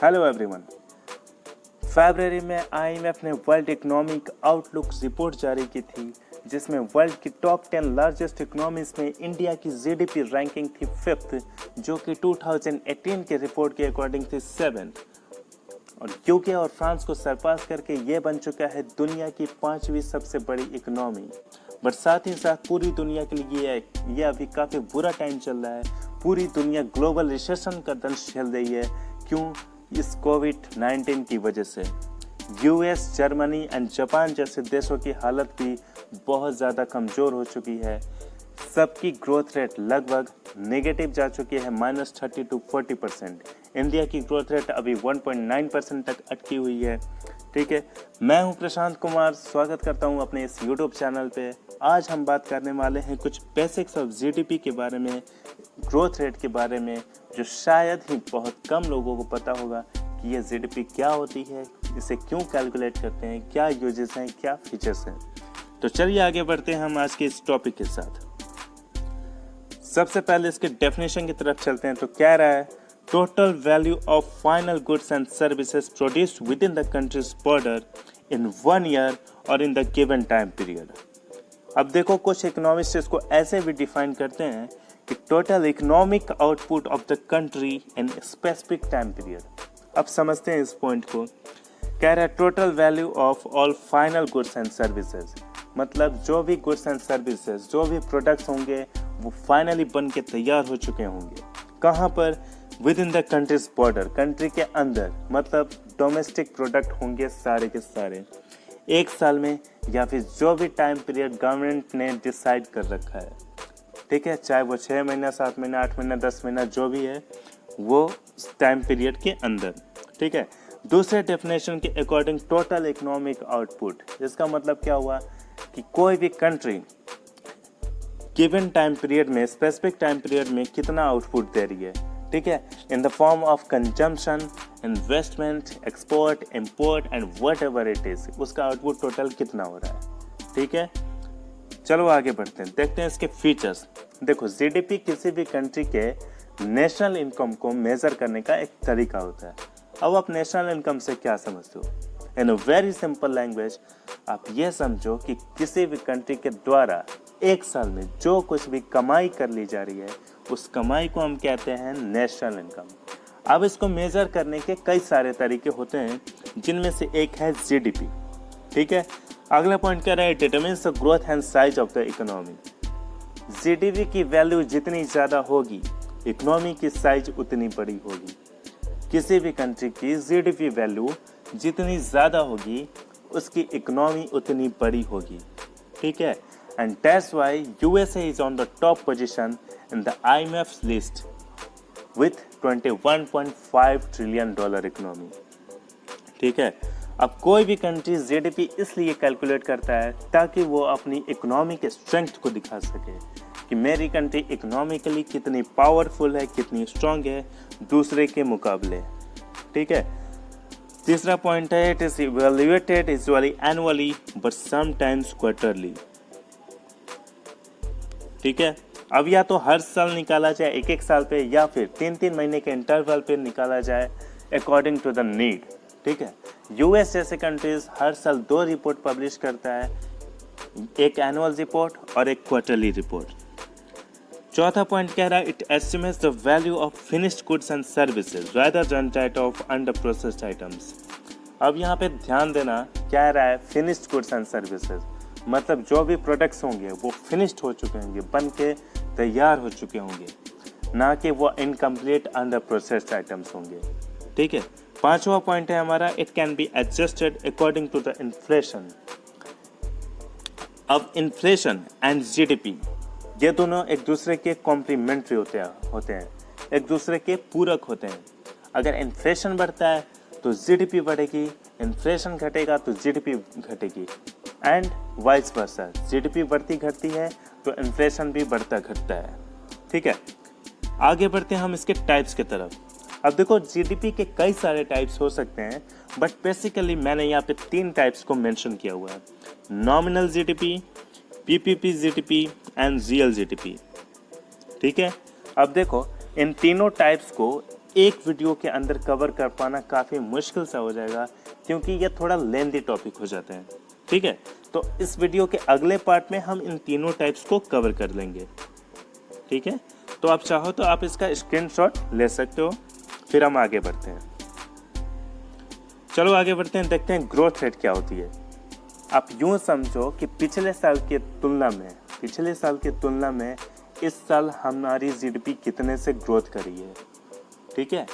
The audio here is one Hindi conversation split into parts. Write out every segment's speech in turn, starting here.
Hello everyone. फरवरी में आईएमएफ ने वर्ल्ड इकोनॉमिक आउटलुक रिपोर्ट जारी की थी, जिसमें वर्ल्ड की टॉप 10 लार्जेस्ट इकोनॉमीज में इंडिया की जीडीपी रैंकिंग थी 5th, जो कि 2018 के रिपोर्ट के अकॉर्डिंग थी 7th, और यूके और फ्रांस को सरपास करके ये बन चुका है दुनिया की 5वीं सबसे बड़ी इकोनॉमी। बट साथ ही साथ पूरी दुनिया के लिए ये अभी काफ़ी बुरा टाइम चल रहा है। पूरी दुनिया ग्लोबल रिसेशन का दंश झेल रही है। क्यों? इस कोविड-19 की वजह से। यूएस, जर्मनी एंड जापान जैसे देशों की हालत भी बहुत ज़्यादा कमज़ोर हो चुकी है। सबकी ग्रोथ रेट लगभग नेगेटिव जा चुकी है, -30 to 40%। इंडिया की ग्रोथ रेट अभी 1.9% तक अटकी हुई है। ठीक है, मैं हूं प्रशांत कुमार, स्वागत करता हूं अपने इस यूट्यूब चैनल पे। आज हम बात करने वाले हैं कुछ बेसिक्स ऑफ जीडीपी के बारे में, ग्रोथ रेट के बारे में, जो शायद ही बहुत कम लोगों को पता होगा कि ये जीडीपी क्या होती है, इसे क्यों कैलकुलेट करते हैं, क्या यूजेस हैं, क्या फीचर्स हैं। तो चलिए आगे बढ़ते हैं हम आज के इस टॉपिक के साथ। सबसे पहले इसके डेफिनेशन की तरफ चलते हैं। तो कह रहा है total value of final goods and services produced within the countries border in 1 year और in the given time period. अब देखो, कुछ इकोनॉमिस्ट इसको ऐसे भी डिफाइन करते हैं कि total economic output of the country in specific time period. अब समझते हैं इस पॉइंट को। कह रहा है total value of all final goods and services, मतलब जो भी गुड्स एंड सर्विसेज, जो भी प्रोडक्ट्स होंगे वो फाइनली बन के तैयार हो चुके होंगे। कहाँ पर? With in the countries border, country के अंदर, मतलब डोमेस्टिक प्रोडक्ट होंगे सारे के सारे, एक साल में या फिर जो भी टाइम पीरियड गवर्नमेंट ने डिसाइड कर रखा है। ठीक है, चाहे वो 6 महीना, 7 महीना, 8 महीना, 10 महीना, जो भी है वो टाइम पीरियड के अंदर। ठीक है, दूसरे डेफिनेशन के अकॉर्डिंग टोटल इकोनॉमिक आउटपुट, इसका मतलब क्या हुआ कि कोई भी कंट्री गिवन टाइम पीरियड में, स्पेसिफिक टाइम पीरियड में कितना आउटपुट दे रही है। ठीक है, in the form of consumption, investment, export, import and what ever it is, उसका आउटपुट टोटल कितना हो रहा है। ठीक है, चलो आगे बढ़ते हैं, देखते हैं इसके फीचर्स। देखो, जीडीपी किसी भी कंट्री के नेशनल इनकम को मेजर करने का एक तरीका होता है। अब आप नेशनल इनकम से क्या समझते हो? इन अ वेरी सिंपल लैंग्वेज आप ये समझो कि किसी भी कंट्री के द्वारा एक साल में जो कुछ भी कमाई कर ली जा रही है, उस कमाई को हम कहते हैं नेशनल इनकम। अब इसको मेजर करने के कई सारे तरीके होते हैं, जिनमें से एक है जीडीपी। ठीक है, अगला पॉइंट कह रहा है determines the growth and size of the economy. GDP की वैल्यू जितनी ज़्यादा होगी, इकोनॉमी की साइज उतनी बड़ी होगी। किसी भी कंट्री की जीडीपी वैल्यू जितनी ज़्यादा होगी, उसकी इकोनॉमी उतनी बड़ी होगी। ठीक है, and that's why USA is on the top position in the IMF list with $21.5 trillion economy. ठीक है, अब कोई भी कंट्री जीडीपी इसलिए कैलकुलेट करता है ताकि वो अपनी इकोनॉमी के स्ट्रेंथ को दिखा सके कि मेरी कंट्री इकोनॉमिकली कितनी पावरफुल है, कितनी स्ट्रांग है दूसरे के मुकाबले। ठीक है, तीसरा पॉइंट है it is evaluated usually annually but sometimes quarterly. ठीक है, अब या तो हर साल निकाला जाए, एक साल पे, या फिर 3-3 महीने के इंटरवल पे निकाला जाए अकॉर्डिंग टू द नीड। ठीक है, यूएस जैसे कंट्रीज हर साल 2 रिपोर्ट पब्लिश करता है, एक एनुअल रिपोर्ट और एक क्वार्टरली रिपोर्ट। चौथा पॉइंट कह रहा है it estimates the value of finished goods and services rather than that of under processed items. अब यहाँ पे ध्यान देना, कह रहा है फिनिश्ड गुड्स एंड सर्विसेज, मतलब जो भी प्रोडक्ट्स होंगे वो फिनिश्ड हो चुके होंगे, बन के तैयार हो चुके होंगे, ना कि वो इनकम्प्लीट अंडर प्रोसेस्ड आइटम्स होंगे। ठीक है, पांचवा पॉइंट है हमारा it can be adjusted according to the inflation. अब इन्फ्लेशन एंड जीडीपी ये दोनों एक दूसरे के कॉम्प्लीमेंट्री होते हैं, एक दूसरे के पूरक होते हैं। अगर इन्फ्लेशन बढ़ता है तो जीडीपी बढ़ेगी, इन्फ्लेशन घटेगा तो जीडीपी घटेगी, एंड वाइस वर्सा। जीडीपी बढ़ती घटती है तो इन्फ्लेशन भी बढ़ता घटता है। ठीक है, आगे बढ़ते हैं हम इसके टाइप्स की तरफ। अब देखो, जीडीपी के कई सारे टाइप्स हो सकते हैं, बट बेसिकली मैंने यहाँ पे 3 टाइप्स को मेंशन किया हुआ है: nominal GDP, PPP GDP and real GDP. ठीक है, अब देखो, इन तीनों टाइप्स को एक वीडियो के अंदर कवर कर पाना काफ़ी मुश्किल सा हो जाएगा, क्योंकि ये थोड़ा लेंदी टॉपिक हो जाते हैं। ठीक है, तो इस वीडियो के अगले पार्ट में हम इन तीनों टाइप्स को कवर कर लेंगे। ठीक है, तो आप चाहो तो आप इसका स्क्रीनशॉट ले सकते हो। फिर हम आगे बढ़ते हैं। चलो आगे बढ़ते हैं, देखते हैं ग्रोथ रेट क्या होती है। आप यूँ समझो कि पिछले साल की तुलना में इस साल हमारी जीडीपी कितने से ग्रोथ करी है। ठीक है,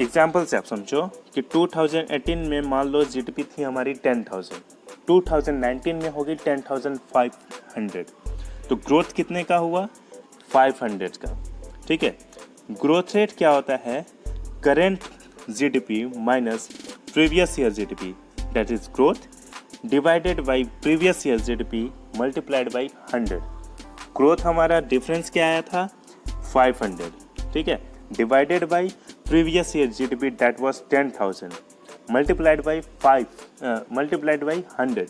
एग्जाम्पल से आप समझो कि 2018 में मान लो जीडीपी थी हमारी 10,000, 2019 में होगी 10,500, तो ग्रोथ कितने का हुआ? 500 का। ठीक है, ग्रोथ रेट क्या होता है? Current GDP minus previous year GDP, that is growth, divided by previous year GDP multiplied by 100। Growth हमारा डिफरेंस क्या आया था? 500। ठीक है, divided by previous year GDP that was 10,000 multiplied by 100,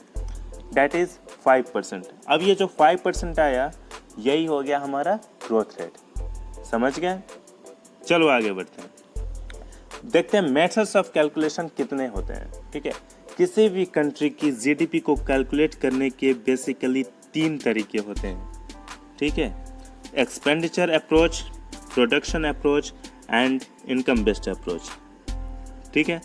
that is 5%। अब ये जो 5% आया, यही हो गया हमारा ग्रोथ रेट। समझ गए? चलो आगे बढ़ते हैं, देखते हैं मेथड्स ऑफ कैलकुलेशन कितने होते हैं। ठीक है, किसी भी कंट्री की जीडीपी को कैलकुलेट करने के बेसिकली 3 तरीके होते हैं। ठीक है, expenditure approach, production approach and income based approach. ठीक है,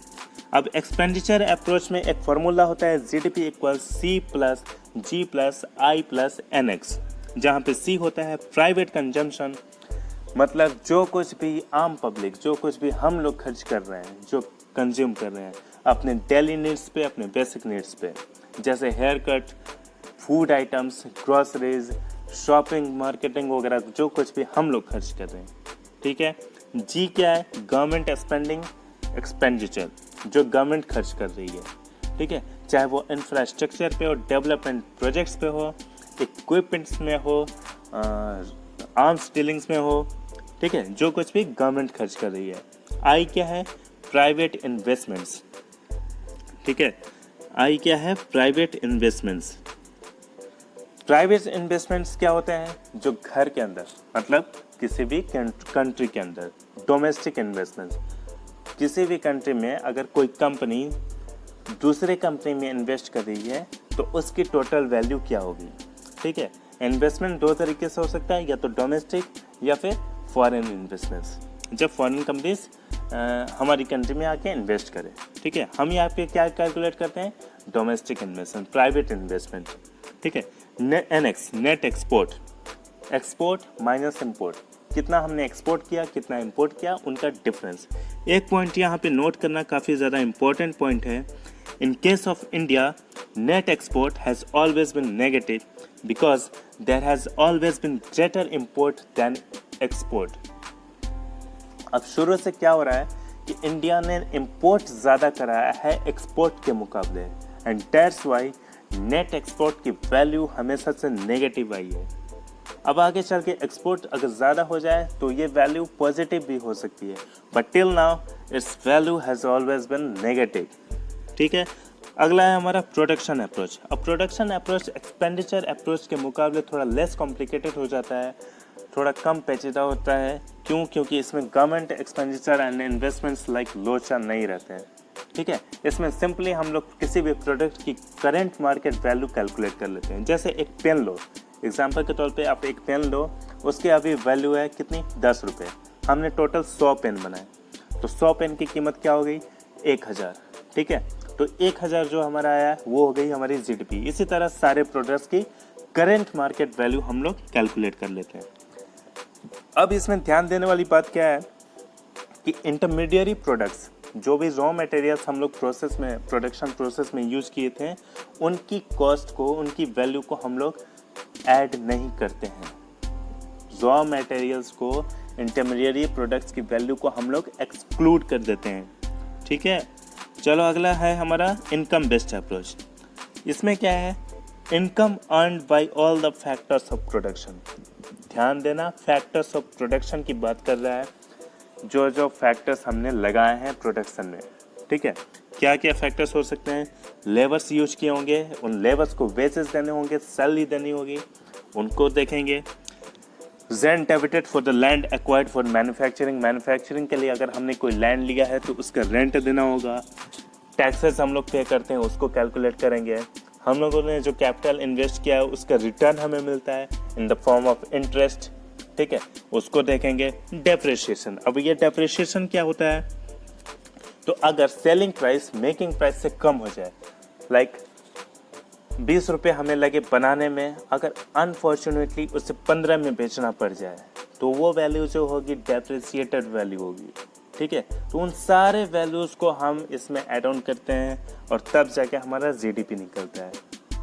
अब एक्सपेंडिचर अप्रोच में एक फॉर्मूला होता है जीडीपी इक्वल्स सी प्लस जी प्लस आई प्लस एन एक्स, जहाँ पे सी होता है प्राइवेट कंजम्पशन, मतलब जो कुछ भी आम पब्लिक, जो कुछ भी हम लोग खर्च कर रहे हैं, जो कंज्यूम कर रहे हैं अपने डेली नीड्स पे, अपने बेसिक नीड्स पे, जैसे haircut, food items, groceries, shopping, marketing वगैरह, जो कुछ भी हम लोग खर्च कर रहे हैं। ठीक है, जी क्या है? गवर्नमेंट स्पेंडिंग एक्सपेंडिचर, जो गवर्नमेंट खर्च कर रही है। ठीक है, चाहे वो इंफ्रास्ट्रक्चर पे हो, डेवलपमेंट प्रोजेक्ट्स पे हो, इक्विपमेंट्स में हो, आर्म्स डीलिंग्स में हो। ठीक है, जो कुछ भी गवर्नमेंट खर्च कर रही है। आई क्या है? Private investments. ठीक है, आई क्या है? Private investments. प्राइवेट इन्वेस्टमेंट्स क्या होते हैं? जो घर के अंदर, मतलब किसी भी कंट्री के अंदर, डोमेस्टिक इन्वेस्टमेंट्स। किसी भी कंट्री में अगर कोई कंपनी दूसरे कंपनी में इन्वेस्ट कर रही है तो उसकी टोटल वैल्यू क्या होगी। ठीक है, इन्वेस्टमेंट 2 तरीके से हो सकता है, या तो डोमेस्टिक या फिर फॉरेन इन्वेस्टमेंट्स, जब फॉरेन कंपनीज हमारी कंट्री में आके इन्वेस्ट करें। ठीक है, हम यहाँ पे क्या कैलकुलेट करते हैं? Domestic investment, private investment. ठीक है, NX, net export, export minus import, कितना हमने एक्सपोर्ट किया, कितना इम्पोर्ट किया, उनका डिफरेंस। एक पॉइंट यहाँ पे नोट करना काफ़ी ज़्यादा इम्पोर्टेंट पॉइंट है। In case of India, net export has always been negative because there has always been greater import than export. अब शुरू से क्या हो रहा है कि इंडिया ने इम्पोर्ट ज़्यादा कराया है एक्सपोर्ट के मुकाबले, and that's why net export की वैल्यू हमेशा से नेगेटिव आई है। अब आगे चल के एक्सपोर्ट अगर ज़्यादा हो जाए तो ये वैल्यू पॉजिटिव भी हो सकती है, but till now it's value has always been negative. ठीक है, अगला है हमारा प्रोडक्शन अप्रोच। अब प्रोडक्शन अप्रोच एक्सपेंडिचर अप्रोच के मुकाबले थोड़ा लेस कॉम्प्लिकेटेड हो जाता है, थोड़ा कम पेचीदा होता है। क्यों? क्योंकि इसमें government expenditure and investments like लोचा नहीं रहते हैं। ठीक है, इसमें सिंपली हम लोग किसी भी प्रोडक्ट की करंट मार्केट वैल्यू कैलकुलेट कर लेते हैं। जैसे एक पेन लो, एग्जाम्पल के तौर पे आप एक पेन लो, उसकी अभी वैल्यू है कितनी? 10 रुपये। हमने टोटल 100 पेन बनाए, तो 100 पेन की कीमत क्या हो गई? 1000। ठीक है, तो 1000 जो हमारा आया वो हो गई हमारी जीडीपी। इसी तरह सारे प्रोडक्ट्स की करंट मार्केट वैल्यू हम लोग कैलकुलेट कर लेते हैं। अब इसमें ध्यान देने वाली बात क्या है कि इंटरमीडिएरी प्रोडक्ट्स, जो भी रॉ मटेरियल्स हम लोग प्रोसेस में, प्रोडक्शन प्रोसेस में यूज़ किए थे, उनकी कॉस्ट को, उनकी वैल्यू को हम लोग ऐड नहीं करते हैं। रॉ मटेरियल्स को, इंटरमीडिएरी प्रोडक्ट्स की वैल्यू को हम लोग एक्सक्लूड कर देते हैं। ठीक है, चलो अगला है हमारा इनकम बेस्ड अप्रोच। इसमें क्या है? Income earned by all the factors of production. ध्यान देना, फैक्टर्स ऑफ प्रोडक्शन की बात कर रहा है, जो जो फैक्टर्स हमने लगाए हैं प्रोडक्शन में। ठीक है, क्या क्या फैक्टर्स हो सकते हैं? लेबर्स यूज किए होंगे, उन लेबर्स को वेजेस देने होंगे, सैलरी देनी होगी, उनको देखेंगे। Rent debited for the land acquired for manufacturing के लिए अगर हमने कोई लैंड लिया है तो उसका रेंट देना होगा। टैक्सेस हम लोग पे करते हैं उसको कैलकुलेट करेंगे। हम लोगों ने जो कैपिटल इन्वेस्ट किया है उसका रिटर्न हमें मिलता है in the form of interest, ठीक है, उसको देखेंगे। डेप्रिसिएशन, अब ये डेप्रिसिएशन क्या होता है, तो अगर सेलिंग प्राइस मेकिंग प्राइस से कम हो जाए, लाइक 20 रुपये हमें लगे बनाने में, अगर अनफॉर्चुनेटली उसे 15 में बेचना पड़ जाए तो वो वैल्यू जो होगी डेप्रिसिएटेड वैल्यू होगी, ठीक है। तो उन सारे वैल्यूज़ को हम इसमें ऐड ऑन करते हैं और तब जाके हमारा जीडीपी निकलता है।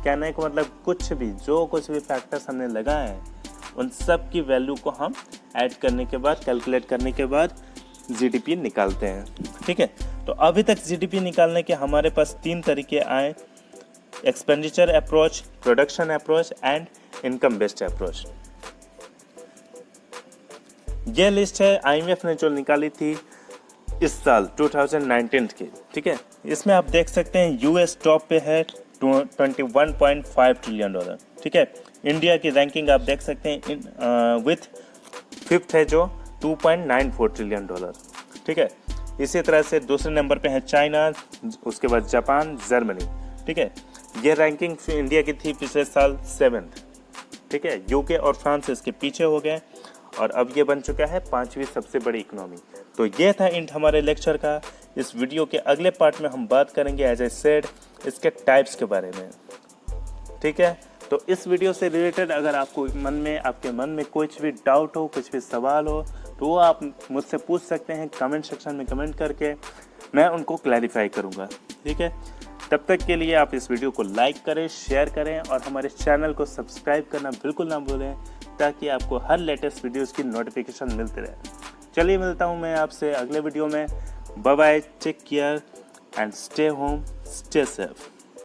कहने का मतलब कुछ भी फैक्टर्स हमने लगाए हैं उन सब की वैल्यू को हम ऐड करने के बाद, कैलकुलेट करने के बाद जीडीपी निकालते हैं, ठीक है। तो अभी तक जीडीपी निकालने के हमारे पास 3 तरीके आए, expenditure approach, production approach and income based approach. ये लिस्ट है आईएमएफ ने जो निकाली थी इस साल 2019 की, ठीक है। इसमें आप देख सकते हैं यूएस टॉप पे है 21.5 ट्रिलियन डॉलर, ठीक है। इंडिया की रैंकिंग आप देख सकते हैं विथ 5th है जो 2.94 ट्रिलियन डॉलर, ठीक है। इसी तरह से दूसरे नंबर पे है चाइना, उसके बाद जापान, जर्मनी, ठीक है। ये रैंकिंग इंडिया की थी पिछले साल 7th, ठीक है। यूके और फ्रांस इसके पीछे हो गए और अब ये बन चुका है 5वीं सबसे बड़ी इकोनॉमी। तो ये था इंट हमारे लेक्चर का। इस वीडियो के अगले पार्ट में हम बात करेंगे एज ए सेड इसके टाइप्स के बारे में, ठीक है। तो इस वीडियो से रिलेटेड अगर आपके मन में कुछ भी डाउट हो, कुछ भी सवाल हो, तो वो आप मुझसे पूछ सकते हैं कमेंट सेक्शन में कमेंट करके, मैं उनको क्लैरिफाई करूँगा, ठीक है। तब तक के लिए आप इस वीडियो को लाइक करें, शेयर करें और हमारे चैनल को सब्सक्राइब करना बिल्कुल ना भूलें ताकि आपको हर लेटेस्ट वीडियोस की नोटिफिकेशन मिलती रहे। चलिए मिलता हूँ मैं आपसे अगले वीडियो में। Bye bye, take care and stay home, stay safe.